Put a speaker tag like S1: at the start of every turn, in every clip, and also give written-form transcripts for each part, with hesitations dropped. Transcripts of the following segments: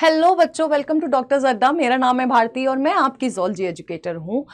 S1: Hello बच्चों, welcome to doctors अड्डा। मेरा नाम है भारती और मैं आपकी ज़ूलॉजी एजुकेटर हूँ।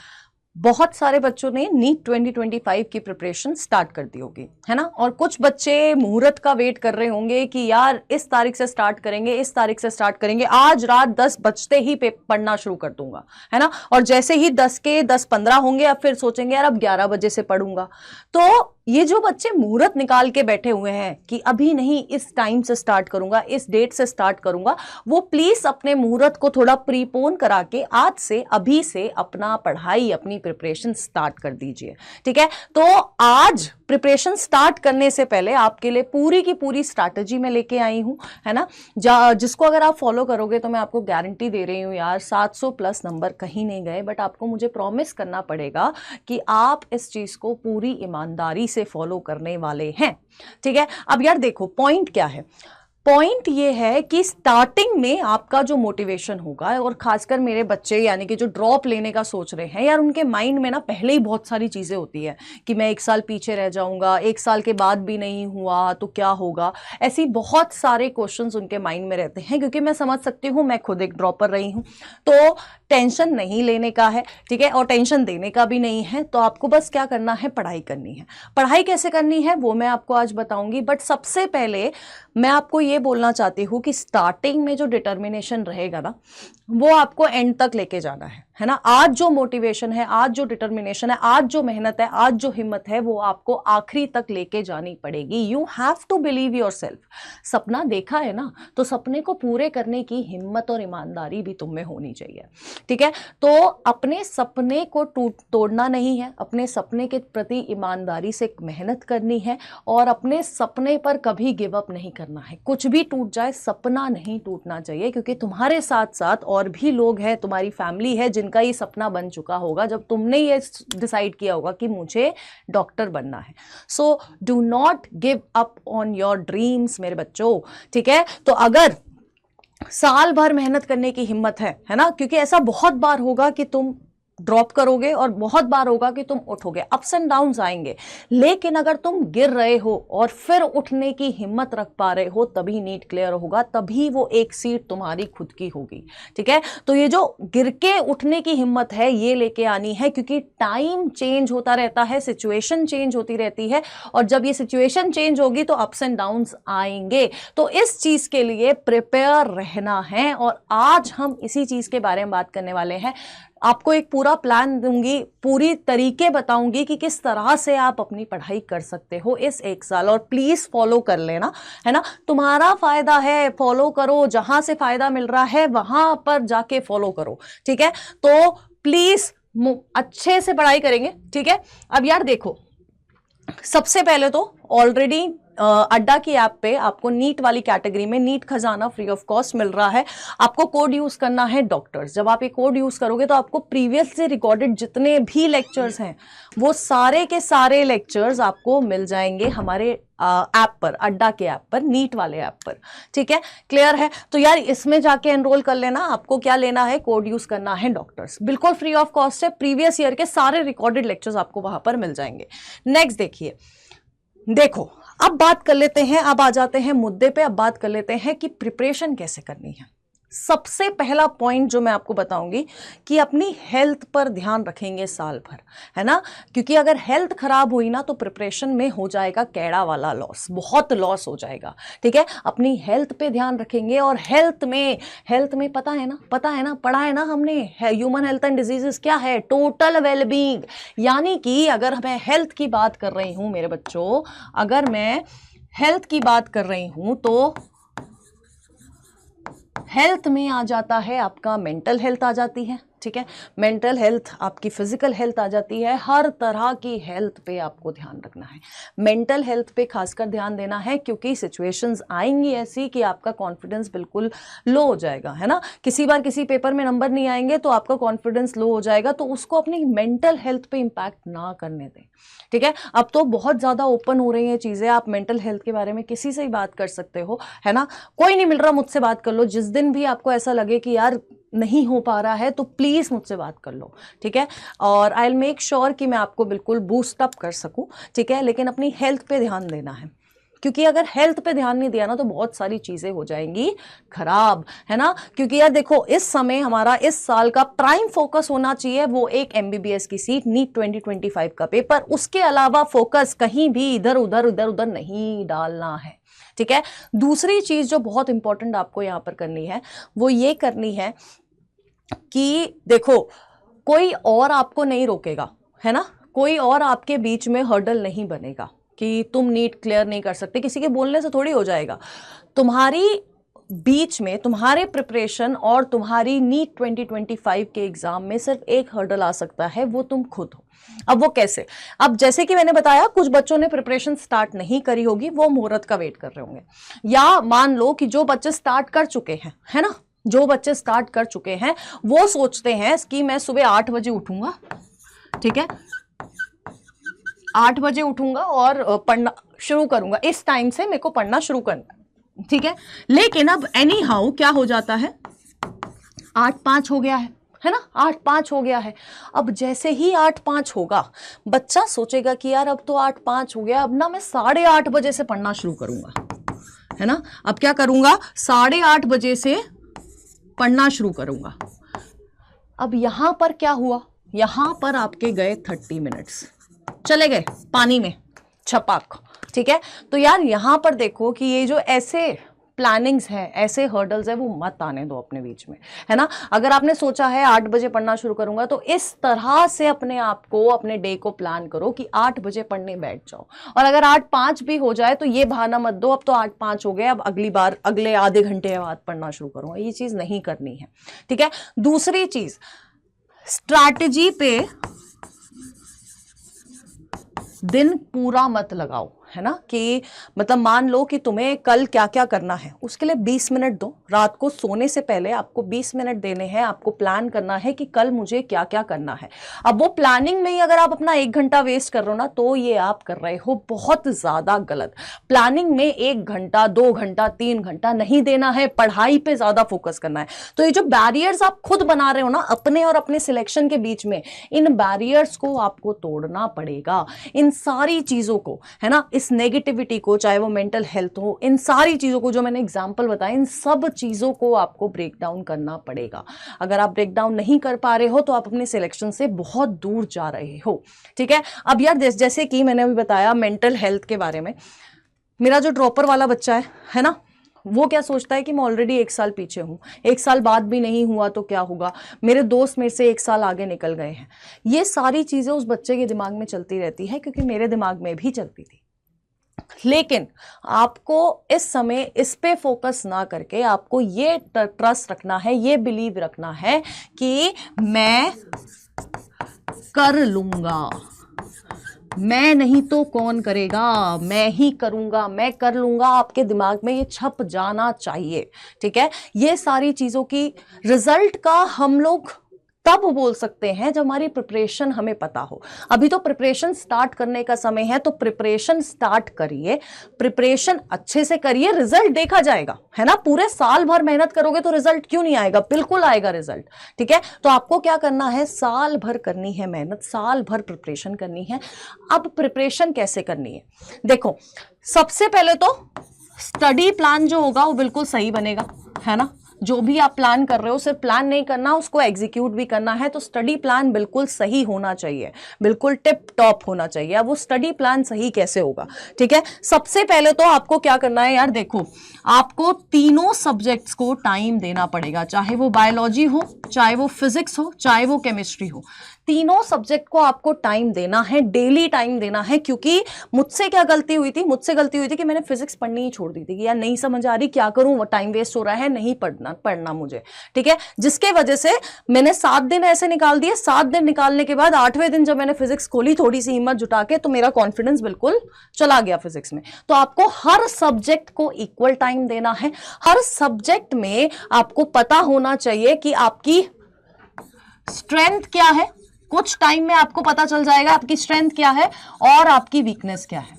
S1: बहुत सारे बच्चों ने नीट 2025 की प्रिपरेशन स्टार्ट कर दी होगी, है ना। और कुछ बच्चे मुहूर्त का वेट कर रहे होंगे कि यार इस तारीख से स्टार्ट करेंगे, इस तारीख से स्टार्ट करेंगे, आज रात 10 बजते ही पढ़ना शुरू कर दूंगा, है ना। और जैसे ही 10 के 10-15 होंगे अब फिर सोचेंगे यार अब 11 बजे से पढ़ूंगा। तो ये जो बच्चे मुहूर्त निकाल के बैठे हुए हैं कि अभी नहीं, इस टाइम से स्टार्ट करूंगा, इस डेट से स्टार्ट करूंगा, वो प्लीज अपने मुहूर्त को थोड़ा प्रीपोन करा के आज से, अभी से अपना पढ़ाई, अपनी प्रिपरेशन स्टार्ट कर दीजिए। ठीक है, तो आज प्रिपरेशन स्टार्ट करने से पहले आपके लिए पूरी की पूरी स्ट्रैटेजी में लेके आई हूं, है ना। जिसको अगर आप फॉलो करोगे तो मैं आपको गारंटी दे रही हूं यार 700 प्लस नंबर कहीं नहीं गए। बट आपको मुझे प्रॉमिस करना पड़ेगा कि आप इस चीज को पूरी ईमानदारी से फॉलो करने वाले हैं। ठीक है, अब यार देखो पॉइंट क्या है। पॉइंट ये है कि स्टार्टिंग में आपका जो मोटिवेशन होगा, और खासकर मेरे बच्चे यानी कि जो ड्रॉप लेने का सोच रहे हैं यार, उनके माइंड में ना पहले ही बहुत सारी चीज़ें होती है कि मैं 1 साल पीछे रह जाऊंगा, 1 साल के बाद भी नहीं हुआ तो क्या होगा। ऐसी बहुत सारे क्वेश्चंस उनके माइंड में रहते हैं, क्योंकि मैं समझ सकती हूँ, मैं खुद एक ड्रॉपर रही हूँ। तो टेंशन नहीं लेने का है, ठीक है, और टेंशन देने का भी नहीं है। तो आपको बस क्या करना है, पढ़ाई करनी है। पढ़ाई कैसे करनी है वो मैं आपको आज बताऊंगी। बट सबसे पहले मैं आपको ये बोलना चाहती हूँ कि स्टार्टिंग में जो डिटर्मिनेशन रहेगा ना, वो आपको एंड तक लेके जाना है ना। आज जो मोटिवेशन है, आज जो डिटर्मिनेशन है, आज जो मेहनत है, आज जो हिम्मत है, वो आपको आखिरी तक लेके जानी पड़ेगी। You have to believe yourself. सपना देखा है ना, तो सपने को पूरे करने की हिम्मत और ईमानदारी भी तुम में होनी चाहिए। ठीक है, तो अपने सपने को तोड़ना नहीं है, अपने सपने के प्रति ईमानदारी से मेहनत करनी है, और अपने सपने पर कभी गिव अप नहीं करना है। कुछ भी टूट जाए, सपना नहीं टूटना चाहिए, क्योंकि तुम्हारे साथ साथ और भी लोग हैं, तुम्हारी फैमिली है जिनका ये सपना बन चुका होगा जब तुमने ये डिसाइड किया होगा कि मुझे डॉक्टर बनना है। So do not give up on your dreams मेरे बच्चों। ठीक है, तो अगर साल भर मेहनत करने की हिम्मत है ना, क्योंकि ऐसा बहुत बार होगा कि तुम ड्रॉप करोगे और बहुत बार होगा कि तुम उठोगे, अप्स एंड डाउन्स आएंगे। लेकिन अगर तुम गिर रहे हो और फिर उठने की हिम्मत रख पा रहे हो, तभी नीट क्लियर होगा, तभी वो एक सीट तुम्हारी खुद की होगी। ठीक है, तो ये जो गिर के उठने की हिम्मत है ये लेके आनी है, क्योंकि टाइम चेंज होता रहता है, सिचुएशन चेंज होती रहती है, और जब ये सिचुएशन चेंज होगी तो अप्स एंड डाउन्स आएंगे। तो इस चीज के लिए प्रिपेयर रहना है, और आज हम इसी चीज के बारे में बात करने वाले हैं। आपको एक पूरा प्लान दूंगी, पूरी तरीके बताऊंगी कि किस तरह से आप अपनी पढ़ाई कर सकते हो इस 1 साल। और प्लीज फॉलो कर लेना, है ना। तुम्हारा फायदा है, फॉलो करो, जहां से फायदा मिल रहा है वहां पर जाके फॉलो करो। ठीक है, तो प्लीज अच्छे से पढ़ाई करेंगे। ठीक है, अब यार देखो, सबसे पहले तो ऑलरेडी अड्डा की ऐप पे आपको नीट वाली कैटेगरी में नीट खजाना फ्री ऑफ कॉस्ट मिल रहा है। आपको कोड यूज करना है डॉक्टर्स। जब आप ये कोड यूज करोगे तो आपको प्रीवियस से रिकॉर्डेड जितने भी लेक्चर्स हैं वो सारे के सारे लेक्चर्स आपको मिल जाएंगे हमारे ऐप पर, अड्डा के ऐप पर, नीट वाले ऐप पर। ठीक है, क्लियर है। तो यार इसमें जाके एनरोल कर लेना। आपको क्या लेना है, कोड यूज करना है डॉक्टर्स, बिल्कुल फ्री ऑफ कॉस्ट है। प्रीवियस ईयर के सारे रिकॉर्डेड लेक्चर्स आपको वहां पर मिल जाएंगे। नेक्स्ट देखिए, देखो अब बात कर लेते हैं, अब आ जाते हैं मुद्दे पे। अब बात कर लेते हैं कि प्रिपरेशन कैसे करनी है। सबसे पहला पॉइंट जो मैं आपको बताऊंगी कि अपनी हेल्थ पर ध्यान रखेंगे साल भर, है ना। क्योंकि अगर हेल्थ खराब हुई ना तो प्रिपरेशन में हो जाएगा कैड़ा वाला लॉस, बहुत लॉस हो जाएगा। ठीक है, अपनी हेल्थ पे ध्यान रखेंगे। और हेल्थ में पता है ना, पढ़ा है ना हमने, ह्यूमन हेल्थ एंड डिजीजेस क्या है, टोटल वेलबींग। यानी कि अगर मैं हेल्थ की बात कर रही हूं मेरे बच्चों, अगर मैं हेल्थ की बात कर रही हूं तो हेल्थ में आ जाता है आपका मेंटल हेल्थ आ जाती है। ठीक है, मेंटल हेल्थ, आपकी फिजिकल हेल्थ आ जाती है। हर तरह की हेल्थ पे आपको ध्यान रखना है। मेंटल हेल्थ पे खासकर ध्यान देना है, क्योंकि सिचुएशंस आएंगी ऐसी कि आपका कॉन्फिडेंस बिल्कुल लो हो जाएगा, है ना। किसी बार किसी पेपर में नंबर नहीं आएंगे तो आपका कॉन्फिडेंस लो हो जाएगा, तो उसको अपनी मेंटल हेल्थ पे इंपैक्ट ना करने दें। ठीक है, अब तो बहुत ज़्यादा ओपन हो रही हैं चीज़ें, आप मेंटल हेल्थ के बारे में किसी से ही बात कर सकते हो, है ना। कोई नहीं मिल रहा, मुझसे बात कर लो। जिस दिन भी आपको ऐसा लगे कि यार नहीं हो पा रहा है तो प्लीज़ मुझसे बात कर लो। ठीक है, और आई विल मेक श्योर कि मैं आपको बिल्कुल बूस्ट अप कर सकूं। ठीक है, लेकिन अपनी हेल्थ पे ध्यान देना है। क्योंकि अगर हेल्थ पे ध्यान नहीं दिया ना तो बहुत सारी चीजें हो जाएंगी खराब, है ना। क्योंकि यार देखो, इस समय हमारा इस साल का प्राइम फोकस होना चाहिए वो एक एमबीबीएस की सीट, नीट 2025 का पेपर, उसके अलावा फोकस कहीं भी इधर उधर नहीं डालना है, ठीक है। दूसरी चीज जो बहुत इंपॉर्टेंट आपको यहां पर करनी है वो ये करनी है कि देखो, कोई और आपको नहीं रोकेगा, है ना, कोई और आपके बीच में हर्डल नहीं बनेगा कि तुम नीट क्लियर नहीं कर सकते, किसी के बोलने से थोड़ी हो जाएगा। तुम्हारी बीच में तुम्हारे प्रिपरेशन और तुम्हारी नीट 2025 के एग्जाम में सिर्फ एक हर्डल आ सकता है, वो तुम खुद हो। अब वो कैसे? अब जैसे कि मैंने बताया, कुछ बच्चों ने प्रिपरेशन स्टार्ट नहीं करी होगी, वो मुहूर्त का वेट कर रहे होंगे, या मान लो कि जो बच्चे स्टार्ट कर चुके हैं, है ना, जो बच्चे स्टार्ट कर चुके हैं वो सोचते हैं कि मैं सुबह 8 बजे उठूंगा, ठीक है, 8 बजे उठूंगा और पढ़ना शुरू करूंगा, इस टाइम से मेरे को पढ़ना शुरू करना, ठीक है। लेकिन अब एनी हाउ क्या हो जाता है, 8:05 हो गया है ना, 8:05 हो गया है। अब जैसे ही 8:05 होगा, बच्चा सोचेगा कि यार अब तो 8:05 हो गया, अब ना मैं 8:30 बजे से पढ़ना शुरू करूंगा, है ना। अब क्या करूंगा, 8:30 बजे से पढ़ना शुरू करूंगा। अब यहां पर क्या हुआ, यहां पर आपके गए 30 मिनट्स, चले गए पानी में छपाक, ठीक है। तो यार यहां पर देखो कि ये जो ऐसे प्लानिंग्स हैं, ऐसे हर्डल्स है, वो मत आने दो अपने बीच में, है ना। अगर आपने सोचा है 8 बजे पढ़ना शुरू करूंगा, तो इस तरह से अपने आप को, अपने डे को प्लान करो कि 8 बजे पढ़ने बैठ जाओ। और अगर 8:05 भी हो जाए तो ये बहाना मत दो अब तो 8:05 हो गया, अब अगली बार अगले आधे घंटे बाद पढ़ना शुरू करूंगा, ये चीज नहीं करनी है, ठीक है। दूसरी चीज, स्ट्रैटेजी पे दिन पूरा मत लगाओ, है ना, कि मतलब मान लो कि तुम्हें कल क्या क्या करना है, उसके लिए 20 मिनट दो। रात को सोने से पहले आपको 20 मिनट देने हैं, आपको प्लान करना है कि कल मुझे क्या क्या करना है। अब वो प्लानिंग में ही अगर आप अपना 1 घंटा वेस्ट कर रहे हो ना, तो ये आप कर रहे हो बहुत ज्यादा गलत। प्लानिंग में 1 घंटा, 2 घंटा, 3 घंटा नहीं देना है, पढ़ाई पे ज्यादा फोकस करना है। तो ये जो बैरियर्स आप खुद बना रहे हो ना अपने और अपने सिलेक्शन के बीच में, इन बैरियर्स को आपको तोड़ना पड़ेगा। इन सारी चीजों को, है ना, इस नेगेटिविटी को, चाहे वो मेंटल हेल्थ हो, इन सारी चीजों को जो मैंने एग्जांपल बताया, इन सब चीजों को आपको ब्रेक डाउन करना पड़ेगा। अगर आप ब्रेक डाउन नहीं कर पा रहे हो तो आप अपने सिलेक्शन से बहुत दूर जा रहे हो, ठीक है। अब यार जैसे कि मैंने अभी बताया मेंटल हेल्थ के बारे में, मेरा जो ड्रॉपर वाला बच्चा है ना, वो क्या सोचता है कि मैं ऑलरेडी 1 साल पीछे हूं, 1 साल बाद भी नहीं हुआ तो क्या होगा, मेरे दोस्त मेरे से 1 साल आगे निकल गए हैं। ये सारी चीजें उस बच्चे के दिमाग में चलती रहती है, क्योंकि मेरे दिमाग में भी चलती थी। लेकिन आपको इस समय इस पे फोकस ना करके आपको ये ट्रस्ट रखना है, ये बिलीव रखना है कि मैं कर लूंगा, मैं नहीं तो कौन करेगा, मैं ही करूंगा, मैं कर लूंगा। आपके दिमाग में ये छप जाना चाहिए, ठीक है। ये सारी चीजों की रिजल्ट का हम लोग तब बोल सकते हैं जब हमारी प्रिपरेशन हमें पता हो। अभी तो प्रिपरेशन स्टार्ट करने का समय है, तो प्रिपरेशन स्टार्ट करिए, प्रिपरेशन अच्छे से करिए, रिजल्ट देखा जाएगा, है ना। पूरे साल भर मेहनत करोगे तो रिजल्ट क्यों नहीं आएगा, बिल्कुल आएगा रिजल्ट, ठीक है। तो आपको क्या करना है, साल भर करनी है मेहनत, साल भर प्रिपरेशन करनी है। अब प्रिपरेशन कैसे करनी है, देखो, सबसे पहले तो स्टडी प्लान जो होगा वो बिल्कुल सही बनेगा, है ना। जो भी आप प्लान कर रहे हो, सिर्फ प्लान नहीं करना, उसको एग्जीक्यूट भी करना है। तो स्टडी प्लान बिल्कुल सही होना चाहिए, बिल्कुल टिप टॉप होना चाहिए। अब वो स्टडी प्लान सही कैसे होगा, ठीक है। सबसे पहले तो आपको क्या करना है यार, देखो, आपको तीनों सब्जेक्ट्स को टाइम देना पड़ेगा, चाहे वो बायोलॉजी हो, चाहे वो फिजिक्स हो, चाहे वो केमिस्ट्री हो। तीनों सब्जेक्ट को आपको टाइम देना है, डेली टाइम देना है। क्योंकि मुझसे क्या गलती हुई थी, मुझसे गलती हुई थी कि मैंने फिजिक्स पढ़नी ही छोड़ दी थी कि यार नहीं समझ आ रही, क्या करूं, टाइम वेस्ट हो रहा है, नहीं पढ़ना मुझे, ठीक है। जिसके वजह से मैंने 7 दिन ऐसे निकाल दिए। 7 दिन निकालने के बाद 8वें दिन जब मैंने फिजिक्स खोली, थोड़ी सी हिम्मत जुटा के, तो मेरा कॉन्फिडेंस बिल्कुल चला गया फिजिक्स में। तो आपको हर सब्जेक्ट को इक्वल टाइम देना है। हर सब्जेक्ट में आपको पता होना चाहिए कि आपकी स्ट्रेंथ क्या है। कुछ टाइम में आपको पता चल जाएगा आपकी स्ट्रेंथ क्या है और आपकी वीकनेस क्या है,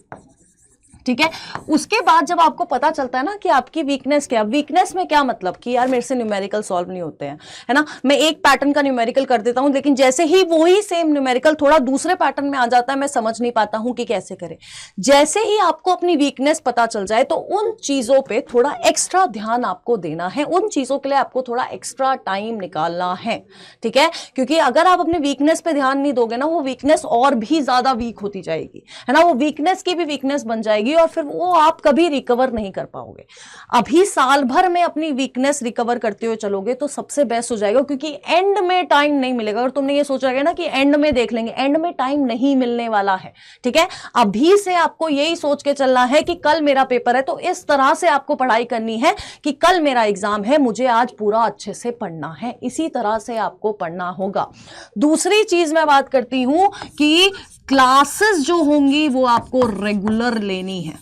S1: ठीक है। उसके बाद जब आपको पता चलता है ना कि आपकी वीकनेस क्या, वीकनेस में क्या मतलब कि यार मेरे से न्यूमेरिकल सॉल्व नहीं होते हैं, है ना, मैं एक पैटर्न का न्यूमेरिकल कर देता हूं, लेकिन जैसे ही वही सेम न्यूमेरिकल थोड़ा दूसरे पैटर्न में आ जाता है, मैं समझ नहीं पाता हूं कि कैसे करें। जैसे ही आपको अपनी वीकनेस पता चल जाए तो उन चीजों पे थोड़ा एक्स्ट्रा ध्यान आपको देना है, उन चीजों के लिए आपको थोड़ा एक्स्ट्रा टाइम निकालना है, ठीक है। क्योंकि अगर आप अपने वीकनेस पे ध्यान नहीं दोगे ना, वो वीकनेस और भी ज्यादा वीक होती जाएगी, है ना, वो वीकनेस की भी वीकनेस बन जाएगी और फिर वो आप कभी रिकवर नहीं कर पाओगे। अभी साल भर में अपनी वीकनेस रिकवर करते हुए चलोगे तो सबसे बेस्ट हो जाएगा, क्योंकि एंड में टाइम नहीं मिलेगा। अगर तुमने ये सोचा है ना कि एंड में देख लेंगे, एंड में टाइम नहीं मिलने वाला है, ठीक है। अभी से आपको यही सोच के चलना है कि कल मेरा पेपर है, तो इस तरह से आपको पढ़ाई करनी है कि कल मेरा एग्जाम है, मुझे आज पूरा अच्छे से पढ़ना है, इसी तरह से आपको पढ़ना होगा। दूसरी चीज मैं बात करती हूं कि क्लासेस जो होंगी वो आपको रेगुलर लेनी है।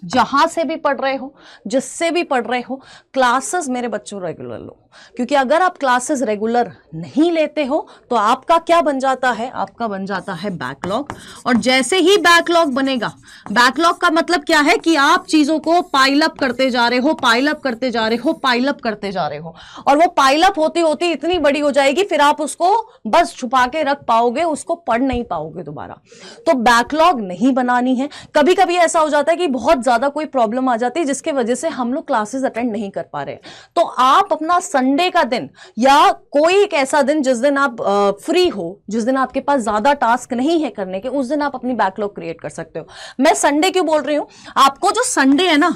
S1: जहां से भी पढ़ रहे हो, जिससे भी पढ़ रहे हो, क्लासेस मेरे बच्चों रेगुलर लो। क्योंकि अगर आप क्लासेस रेगुलर नहीं लेते हो तो आपका क्या बन जाता है, आपका बन जाता है बैकलॉग। और जैसे ही बैकलॉग बनेगा, बैकलॉग का मतलब क्या है कि आप चीजों को पाइल अप करते जा रहे हो, पाइल अप करते जा रहे हो, पाइल अप करते जा रहे हो, और वो पाइल अप होती होती इतनी बड़ी हो जाएगी, फिर आप उसको बस छुपा के रख पाओगे, उसको पढ़ नहीं पाओगे दोबारा। तो बैकलॉग नहीं बनानी है। कभी कभी ऐसा हो जाता है कि बहुत ज्यादा कोई प्रॉब्लम आ जाती है जिसकी वजह से हम लोग क्लासेस अटेंड नहीं कर पा रहे, तो आप अपना संडे का दिन या कोई एक ऐसा दिन जिस दिन आप फ्री हो, जिस दिन आपके पास ज्यादा टास्क नहीं है करने के, उस दिन आप अपनी बैकलॉग क्रिएट कर सकते हो। मैं संडे क्यों बोल रही हूं, आपको जो संडे है ना,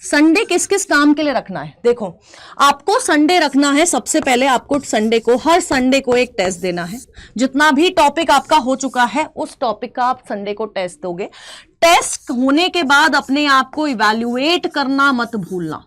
S1: संडे किस किस काम के लिए रखना है, देखो आपको संडे रखना है, सबसे पहले आपको संडे को, हर संडे को एक टेस्ट देना है। जितना भी टॉपिक आपका हो चुका है उस टॉपिक का आप संडे को टेस्ट दोगे। टेस्ट होने के बाद अपने आप को इवैल्यूएट करना मत भूलना,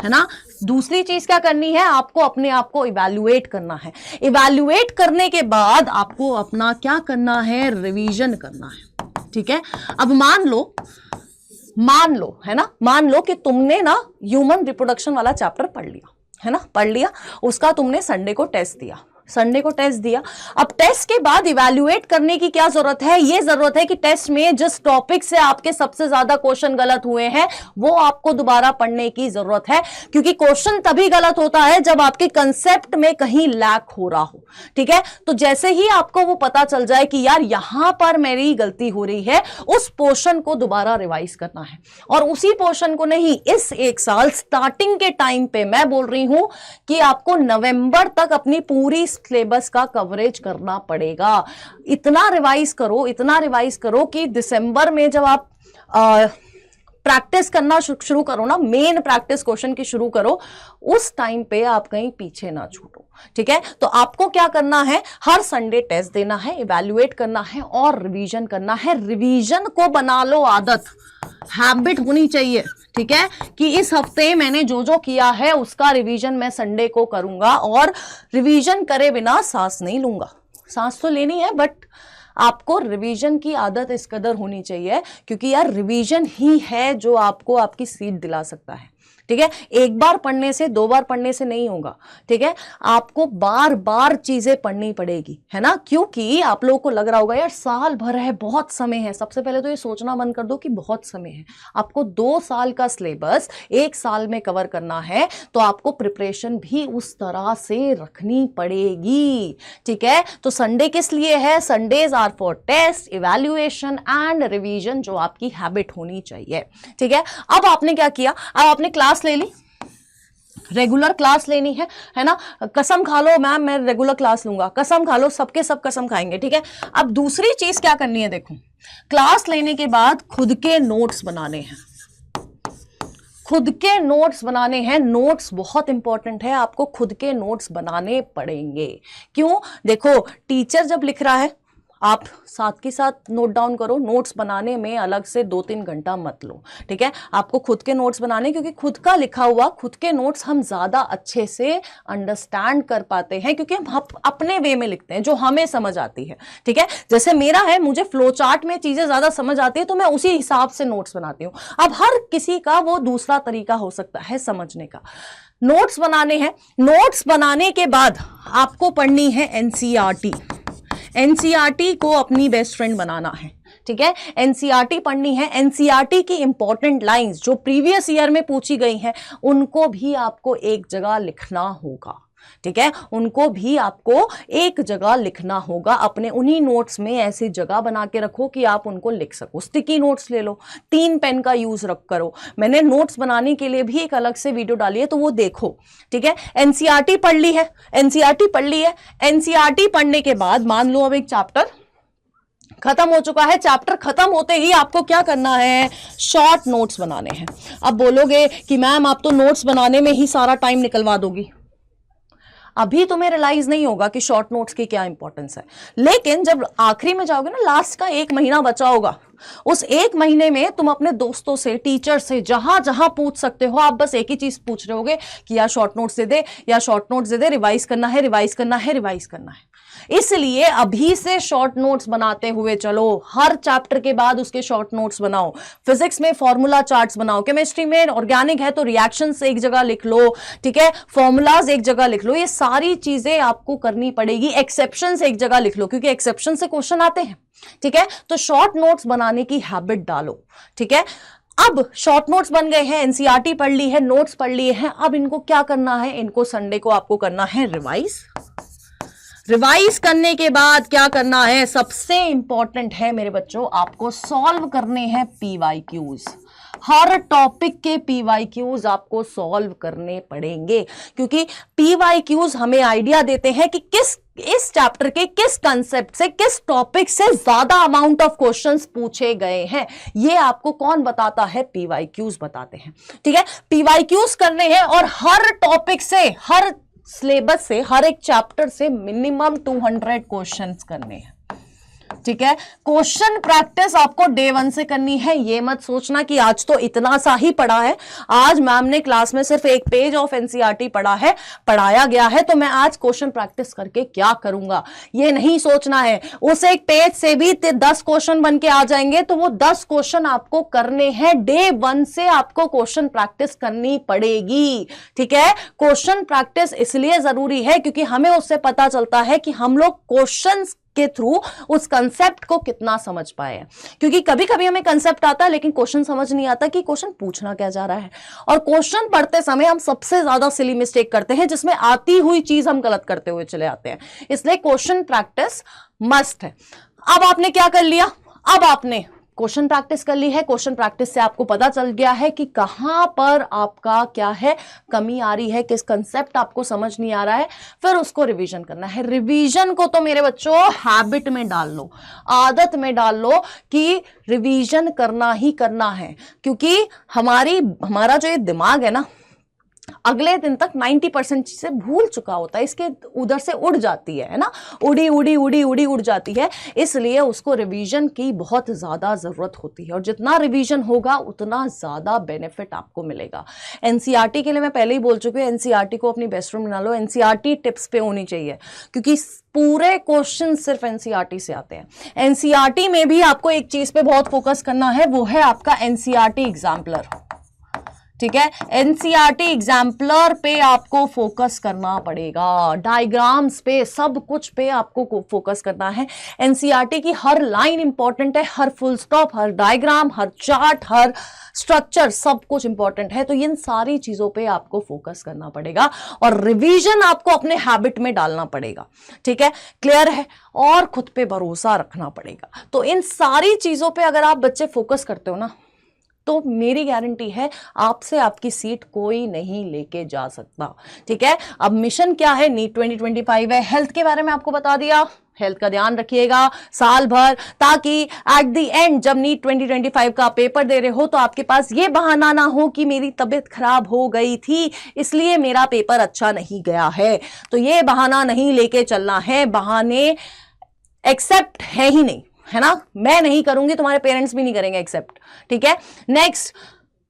S1: है ना। दूसरी चीज क्या करनी है, आपको अपने आप को इवैल्यूएट करना है। इवैल्यूएट करने के बाद आपको अपना क्या करना है, रिवीजन करना है, ठीक है। अब मान लो, है ना, मान लो कि तुमने ना ह्यूमन रिप्रोडक्शन वाला चैप्टर पढ़ लिया, है ना, पढ़ लिया, उसका तुमने संडे को टेस्ट दिया, संडे को टेस्ट दिया। अब टेस्ट के बाद इवैल्यूएट करने की क्या जरूरत है, ये जरूरत है कि टेस्ट में जिस टॉपिक से आपके सबसे ज्यादा क्वेश्चन गलत हुए हैं वो आपको दोबारा पढ़ने की जरूरत है। क्योंकि क्वेश्चन तभी गलत होता है जब आपके कंसेप्ट में कहीं लैक हो रहा हो, ठीक है। तो जैसे ही आपको वो पता चल जाए कि यार यहां पर मेरी गलती हो रही है, उस पोर्शन को दोबारा रिवाइज करना है। और उसी पोर्शन को नहीं, इस एक साल स्टार्टिंग के टाइम पे मैं बोल रही हूं कि आपको नवंबर तक अपनी पूरी सिलेबस का कवरेज करना पड़ेगा। इतना रिवाइज करो कि दिसंबर में जब आप प्रैक्टिस करना शुरू करो ना, मेन प्रैक्टिस क्वेश्चन की शुरू करो, उस टाइम पे आप कहीं पीछे ना छूटो, ठीक है। तो आपको क्या करना है, हर संडे टेस्ट देना है, इवैल्यूएट करना है और रिवीजन करना है। रिवीजन को बना लो आदत, हैबिट होनी चाहिए, ठीक है, कि इस हफ्ते मैंने जो जो किया है उसका रिवीजन मैं संडे को करूंगा, और रिवीजन करे बिना सांस नहीं लूंगा। सांस तो लेनी है, बट आपको रिवीजन की आदत इस कदर होनी चाहिए, क्योंकि यार रिवीजन ही है जो आपको आपकी सीट दिला सकता है, ठीक है। एक बार पढ़ने से, दो बार पढ़ने से नहीं होगा, ठीक है, आपको बार बार चीजें पढ़नी पड़ेगी, है ना। क्योंकि आप लोगों को लग रहा होगा यार साल भर है, बहुत समय है। सबसे पहले तो ये सोचना बंद कर दो कि बहुत समय है। आपको 2 साल का सिलेबस 1 साल में कवर करना है, तो आपको प्रिपरेशन भी उस तरह से रखनी पड़ेगी, ठीक है। तो संडे किस लिए है, Sundays are for test, evaluation and revision, जो आपकी हैबिट होनी चाहिए, ठीक है। अब आपने क्या किया, अब आपने क्लास ले ली, रेगुलर क्लास लेनी है ना। कसम खा लो मैम मैं रेगुलर क्लास लूंगा, कसम खा लो, सबके सब कसम खाएंगे, ठीक है। अब दूसरी चीज क्या करनी है, देखो क्लास लेने के बाद खुद के नोट्स बनाने हैं, खुद के नोट्स बनाने हैं। नोट्स बहुत इंपॉर्टेंट है, आपको खुद के नोट्स बनाने पड़ेंगे। क्यों, देखो टीचर जब लिख रहा है आप साथ के साथ नोट डाउन करो, नोट्स बनाने में अलग से 2-3 घंटा मत लो, ठीक है। आपको खुद के नोट्स बनाने, क्योंकि खुद का लिखा हुआ, खुद के नोट्स हम ज्यादा अच्छे से अंडरस्टैंड कर पाते हैं, क्योंकि हम अपने वे में लिखते हैं जो हमें समझ आती है, ठीक है। जैसे मेरा है, मुझे फ्लो चार्ट में चीजें ज्यादा समझ आती है तो मैं उसी हिसाब से नोट्स बनाती हूँ। अब हर किसी का वो दूसरा तरीका हो सकता है समझने का। नोट्स बनाने हैं, नोट्स बनाने के बाद आपको पढ़नी है एनसीईआरटी। एनसीईआरटी को अपनी बेस्ट फ्रेंड बनाना है, ठीक है, एनसीईआरटी पढ़नी है। एनसीईआरटी की इंपॉर्टेंट लाइंस जो प्रीवियस ईयर में पूछी गई हैं उनको भी आपको एक जगह लिखना होगा, ठीक है, उनको भी आपको एक जगह लिखना होगा। अपने उन्हीं नोट्स में ऐसी जगह बना के रखो कि आप उनको लिख सको। स्टिकी नोट्स ले लो, 3 पेन का यूज रख करो। मैंने नोट्स बनाने के लिए भी एक अलग से वीडियो डाली है, तो वो देखो, ठीक है। एनसीईआरटी पढ़ ली है, एनसीईआरटी पढ़ ली है। एनसीईआरटी पढ़ने के बाद मान लो अब एक चैप्टर खत्म हो चुका है। चैप्टर खत्म होते ही आपको क्या करना है, शॉर्ट नोट्स बनाने हैं। अब बोलोगे कि मैम आप तो नोट्स बनाने में ही सारा टाइम निकलवा दोगी। अभी तुम्हें रियलाइज नहीं होगा कि शॉर्ट नोट्स की क्या इंपॉर्टेंस है, लेकिन जब आखिरी में जाओगे ना, लास्ट का 1 महीना बचा होगा, उस 1 महीने में तुम अपने दोस्तों से, टीचर से, जहां जहां पूछ सकते हो, आप बस एक ही चीज पूछ रहे होगे कि यार शॉर्ट नोट्स दे दे, या शॉर्ट नोट्स दे दे, रिवाइज करना है, रिवाइज करना है, रिवाइज करना है। इसलिए अभी से शॉर्ट नोट्स बनाते हुए चलो। हर चैप्टर के बाद उसके शॉर्ट नोट्स बनाओ। फिजिक्स में फॉर्मूला चार्ट्स बनाओ, केमिस्ट्री में ऑर्गेनिक है तो रिएक्शंस एक जगह लिख लो, ठीक है, फॉर्मूलाज एक जगह लिख लो। ये सारी चीजें आपको करनी पड़ेगी। एक्सेप्शंस एक जगह लिख लो, क्योंकि एक्सेप्शन से क्वेश्चन आते हैं, ठीक है। तो शॉर्ट नोट्स बनाने की हैबिट डालो, ठीक है। अब शॉर्ट नोट्स बन गए हैं, एनसीईआरटी पढ़ ली है, नोट्स पढ़ लिए हैं। अब इनको क्या करना है, इनको संडे को आपको करना है रिवाइज। रिवाइज करने के बाद क्या करना है, सबसे इंपॉर्टेंट है मेरे बच्चों, आपको सॉल्व करने हैं पीवाईक्यूज। हर टॉपिक के पीवाईक्यूज आपको सॉल्व करने पड़ेंगे, क्योंकि पीवाईक्यूज हमें आइडिया देते हैं कि इस चैप्टर के किस कंसेप्ट से, किस टॉपिक से ज्यादा अमाउंट ऑफ क्वेश्चंस पूछे गए हैं। ये आपको कौन बताता है, पीवाईक्यूज बताते हैं, ठीक है। पीवाईक्यूज करने हैं और हर टॉपिक से, हर सिलेबस से, हर एक चैप्टर से मिनिमम 200 क्वेश्चंस करने हैं, ठीक है। क्वेश्चन प्रैक्टिस आपको डे 1 से करनी है। ये मत सोचना कि आज तो इतना सा ही पढ़ा है, आज मैम ने क्लास में सिर्फ 1 पेज ऑफ एनसीईआरटी पढ़ाया गया है, तो मैं आज क्वेश्चन प्रैक्टिस करके क्या करूंगा, ये नहीं सोचना है। उस 1 पेज से भी 10 क्वेश्चन बन के आ जाएंगे, तो वो 10 क्वेश्चन आपको करने हैं। डे 1 से आपको क्वेश्चन प्रैक्टिस करनी पड़ेगी, ठीक है। क्वेश्चन प्रैक्टिस इसलिए जरूरी है क्योंकि हमें उससे पता चलता है कि हम लोग क्वेश्चन के थ्रू उस कंसेप्ट को कितना समझ पाए हैं। क्योंकि कभी कभी हमें कंसेप्ट आता है लेकिन क्वेश्चन समझ नहीं आता कि क्वेश्चन पूछना क्या जा रहा है। और क्वेश्चन पढ़ते समय हम सबसे ज्यादा सिली मिस्टेक करते हैं, जिसमें आती हुई चीज हम गलत करते हुए चले आते हैं। इसलिए क्वेश्चन प्रैक्टिस मस्ट है। अब आपने क्या कर लिया, अब आपने क्वेश्चन प्रैक्टिस कर ली है। क्वेश्चन प्रैक्टिस से आपको पता चल गया है कि कहां पर आपका क्या है, कमी आ रही है, किस कंसेप्ट आपको समझ नहीं आ रहा है। फिर उसको रिवीजन करना है। रिवीजन को तो मेरे बच्चों हैबिट में डाल लो, आदत में डाल लो कि रिवीजन करना ही करना है। क्योंकि हमारा जो ये दिमाग है ना, अगले दिन तक 90% चीजें भूल चुका होता है, इसके उधर से उड़ जाती है ना, उड़ जाती है। इसलिए उसको रिवीजन की बहुत ज्यादा जरूरत होती है, और जितना रिवीजन होगा उतना ज्यादा बेनिफिट आपको मिलेगा। एनसीईआरटी के लिए मैं पहले ही बोल चुकी हूँ, एनसीईआरटी को अपनी बेस्ट फ्रेंड बना लो। एनसीईआरटी टिप्स पे होनी चाहिए, क्योंकि पूरे क्वेश्चन सिर्फ एनसीईआरटी से आते हैं। एनसीईआरटी में भी आपको एक चीज पे बहुत फोकस करना है, वो है आपका एनसीईआरटी एग्जाम्पलर, ठीक है। एनसीईआरटी एग्जाम्पलर पे आपको फोकस करना पड़ेगा, डायग्राम्स पे, सब कुछ पे आपको फोकस करना है। एनसीईआरटी की हर लाइन इंपॉर्टेंट है, हर फुल स्टॉप, हर डायग्राम, हर चार्ट, हर स्ट्रक्चर, सब कुछ इंपॉर्टेंट है। तो इन सारी चीजों पे आपको फोकस करना पड़ेगा और रिवीजन आपको अपने हैबिट में डालना पड़ेगा, ठीक है। क्लियर है। और खुद पे भरोसा रखना पड़ेगा। तो इन सारी चीजों पे अगर आप बच्चे फोकस करते हो ना, तो मेरी गारंटी है आपसे आपकी सीट कोई नहीं लेके जा सकता, ठीक है। अब मिशन क्या है, नीट 2025 है। हेल्थ के बारे में आपको बता दिया, हेल्थ का ध्यान रखिएगा साल भर, ताकि एट द एंड जब नीट 2025 का पेपर दे रहे हो तो आपके पास ये बहाना ना हो कि मेरी तबीयत खराब हो गई थी इसलिए मेरा पेपर अच्छा नहीं गया है। तो ये बहाना नहीं लेके चलना है, बहाने एक्सेप्ट है ही नहीं, है ना। मैं नहीं करूंगी, तुम्हारे पेरेंट्स भी नहीं करेंगे एक्सेप्ट, ठीक है। नेक्स्ट,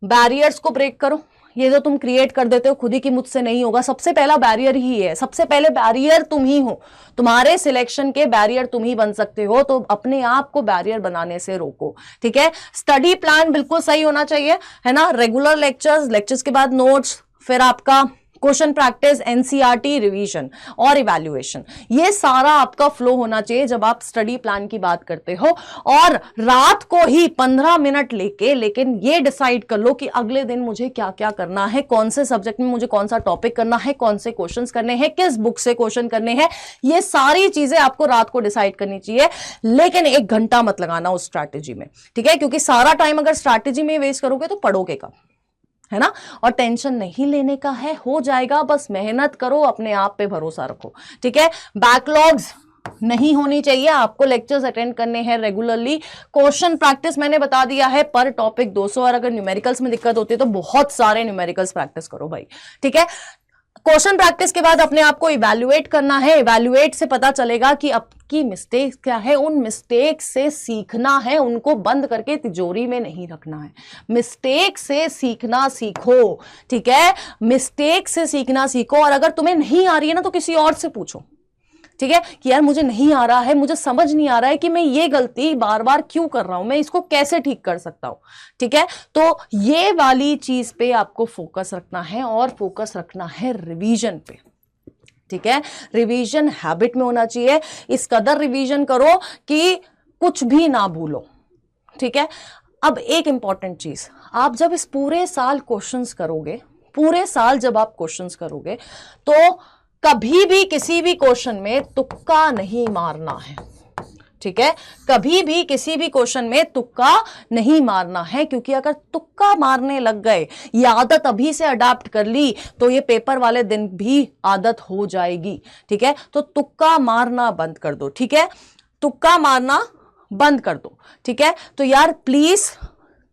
S1: बैरियर्स को ब्रेक करो। ये जो तुम क्रिएट कर देते हो खुद ही कि मुझसे नहीं होगा, सबसे पहला बैरियर ही है। सबसे पहले बैरियर तुम ही हो, तुम्हारे सिलेक्शन के बैरियर तुम ही बन सकते हो। तो अपने आप को बैरियर बनाने से रोको, ठीक है। स्टडी प्लान बिल्कुल सही होना चाहिए, है ना। रेगुलर लेक्चर्स के बाद नोट्स, फिर आपका क्वेश्चन प्रैक्टिस, एनसीईआरटी, रिवीजन और इवैल्यूएशन, ये सारा आपका फ्लो होना चाहिए जब आप स्टडी प्लान की बात करते हो। और रात को ही 15 मिनट लेके लेकिन ये डिसाइड कर लो कि अगले दिन मुझे क्या क्या करना है, कौन से सब्जेक्ट में मुझे कौन सा टॉपिक करना है, कौन से क्वेश्चंस करने हैं, किस बुक से क्वेश्चन करने हैं, ये सारी चीजें आपको रात को डिसाइड करनी चाहिए। लेकिन 1 घंटा मत लगाना उस स्ट्रैटेजी में, ठीक है, क्योंकि सारा टाइम अगर स्ट्रैटेजी में वेस्ट करोगे तो पढ़ोगे कब, है ना। और टेंशन नहीं लेने का है, हो जाएगा, बस मेहनत करो, अपने आप पे भरोसा रखो, ठीक है। बैकलॉग्स नहीं होनी चाहिए, आपको लेक्चर्स अटेंड करने हैं रेगुलरली। क्वेश्चन प्रैक्टिस मैंने बता दिया है, पर टॉपिक 200, और अगर न्यूमेरिकल्स में दिक्कत होती है तो बहुत सारे न्यूमेरिकल्स प्रैक्टिस करो भाई, ठीक है। क्वेश्चन प्रैक्टिस के बाद अपने आप को इवैल्यूएट करना है। इवैल्यूएट से पता चलेगा कि आपकी मिस्टेक्स क्या है, उन मिस्टेक से सीखना है, उनको बंद करके तिजोरी में नहीं रखना है। मिस्टेक से सीखना सीखो, ठीक है, मिस्टेक से सीखना सीखो। और अगर तुम्हें नहीं आ रही है ना तो किसी और से पूछो, ठीक है, कि यार मुझे नहीं आ रहा है, मुझे समझ नहीं आ रहा है कि मैं ये गलती बार बार क्यों कर रहा हूं, मैं इसको कैसे ठीक कर सकता हूं, ठीक है। तो ये वाली चीज पे आपको फोकस रखना है, और फोकस रखना है रिवीजन पे, ठीक है। रिवीजन हैबिट में होना चाहिए, इस कदर रिवीजन करो कि कुछ भी ना भूलो, ठीक है। अब एक इंपॉर्टेंट चीज, आप जब इस पूरे साल क्वेश्चंस करोगे, पूरे साल जब आप क्वेश्चंस करोगे तो कभी भी किसी भी क्वेश्चन में तुक्का नहीं मारना है, ठीक है। कभी भी किसी भी क्वेश्चन में तुक्का नहीं मारना है, क्योंकि अगर तुक्का मारने लग गए, ये आदत अभी से अडॉप्ट कर ली तो ये पेपर वाले दिन भी आदत हो जाएगी, ठीक है। तो तुक्का मारना बंद कर दो, ठीक है, तुक्का मारना बंद कर दो, ठीक है। तो यार प्लीज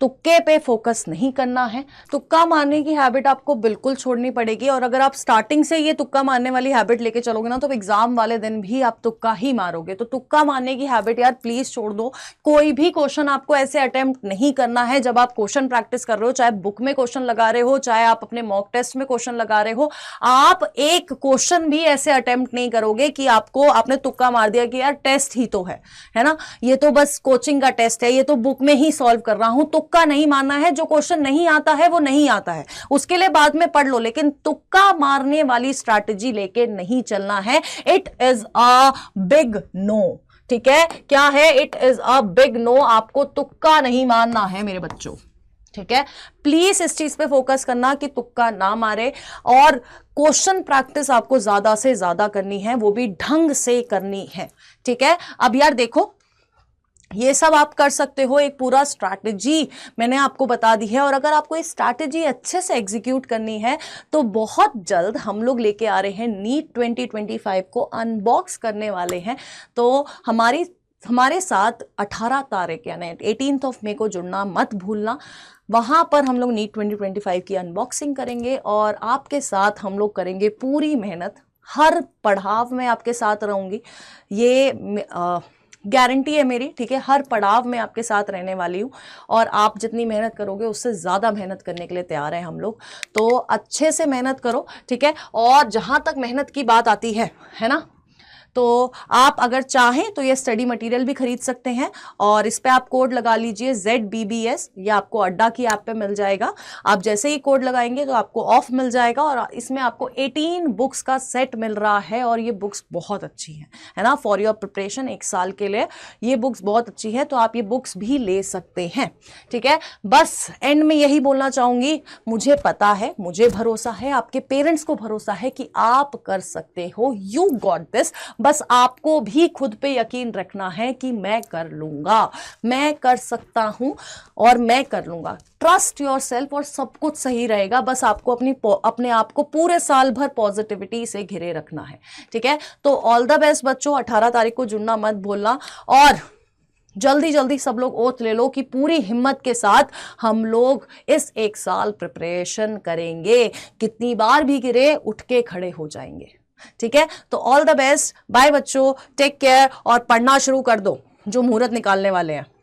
S1: तुक्के पे फोकस नहीं करना है, तुक्का मारने की हैबिट आपको बिल्कुल छोड़नी पड़ेगी। और अगर आप स्टार्टिंग से ये तुक्का मारने वाली हैबिट लेके चलोगे ना तो एग्जाम वाले दिन भी आप तुक्का ही मारोगे। तो तुक्का मारने की हैबिट यार प्लीज छोड़ दो। कोई भी क्वेश्चन आपको ऐसे अटेम्प्ट नहीं करना है जब आप क्वेश्चन प्रैक्टिस कर रहे हो, चाहे बुक में क्वेश्चन लगा रहे हो, चाहे आप अपने मॉक टेस्ट में क्वेश्चन लगा रहे हो, आप एक क्वेश्चन भी ऐसे अटेम्प्ट नहीं करोगे कि आपने तुक्का मार दिया कि यार टेस्ट ही तो है ना, ये तो बस कोचिंग का टेस्ट है, ये तो बुक में ही सॉल्व कर रहा हूं। तुक्का नहीं मारना है, जो क्वेश्चन नहीं आता है वो नहीं आता है, उसके लिए बाद में पढ़ लो, लेकिन तुक्का मारने वाली स्ट्रैटेजी लेके नहीं चलना है। It is a big no, ठीक है, क्या है, it is a big no. आपको तुक्का नहीं मारना है मेरे बच्चों, ठीक है। प्लीज इस चीज पे फोकस करना कि तुक्का ना मारे, और क्वेश्चन प्रैक्टिस आपको ज्यादा से ज्यादा करनी है, वो भी ढंग से करनी है, ठीक है। अब यार देखो, ये सब आप कर सकते हो, एक पूरा स्ट्रैटेजी मैंने आपको बता दी है। और अगर आपको ये स्ट्रैटेजी अच्छे से एग्जीक्यूट करनी है तो बहुत जल्द हम लोग लेके आ रहे हैं नीट 2025 को अनबॉक्स करने वाले हैं। तो हमारे साथ 18 तारीख यानी 18 मई को जुड़ना मत भूलना। वहां पर हम लोग नीट 2025 की अनबॉक्सिंग करेंगे और आपके साथ हम लोग करेंगे पूरी मेहनत। हर पड़ाव में आपके साथ रहूंगी, ये गारंटी है मेरी, ठीक है। हर पड़ाव में आपके साथ रहने वाली हूँ, और आप जितनी मेहनत करोगे उससे ज़्यादा मेहनत करने के लिए तैयार हैं हम लोग। तो अच्छे से मेहनत करो, ठीक है। और जहाँ तक मेहनत की बात आती है ना, तो आप अगर चाहें तो ये स्टडी मटेरियल भी खरीद सकते हैं, और इस पे आप कोड लगा लीजिए ZBBS, ये आपको अड्डा की ऐप पे मिल जाएगा। आप जैसे ही कोड लगाएंगे तो आपको ऑफ मिल जाएगा, और इसमें आपको 18 बुक्स का सेट मिल रहा है, और ये बुक्स बहुत अच्छी हैं, है ना, फॉर योर प्रिपरेशन, 1 साल के लिए ये बुक्स बहुत अच्छी है। तो आप ये बुक्स भी ले सकते हैं, ठीक है। बस एंड में यही बोलना चाहूंगी, मुझे पता है, मुझे भरोसा है, आपके पेरेंट्स को भरोसा है कि आप कर सकते हो, यू गॉट दिस। बस आपको भी खुद पे यकीन रखना है कि मैं कर लूंगा, मैं कर सकता हूं और मैं कर लूंगा। ट्रस्ट योरसेल्फ और सब कुछ सही रहेगा। बस आपको अपने आप को पूरे साल भर पॉजिटिविटी से घिरे रखना है, ठीक है। तो ऑल द बेस्ट बच्चों, 18 तारीख को जुड़ना मत भूलना, और जल्दी जल्दी सब लोग ओथ ले लो कि पूरी हिम्मत के साथ हम लोग इस 1 साल प्रिपरेशन करेंगे। कितनी बार भी गिरे उठ के खड़े हो जाएंगे, ठीक है। तो ऑल द बेस्ट, बाय बच्चों, टेक केयर, और पढ़ना शुरू कर दो जो मुहूर्त निकालने वाले हैं।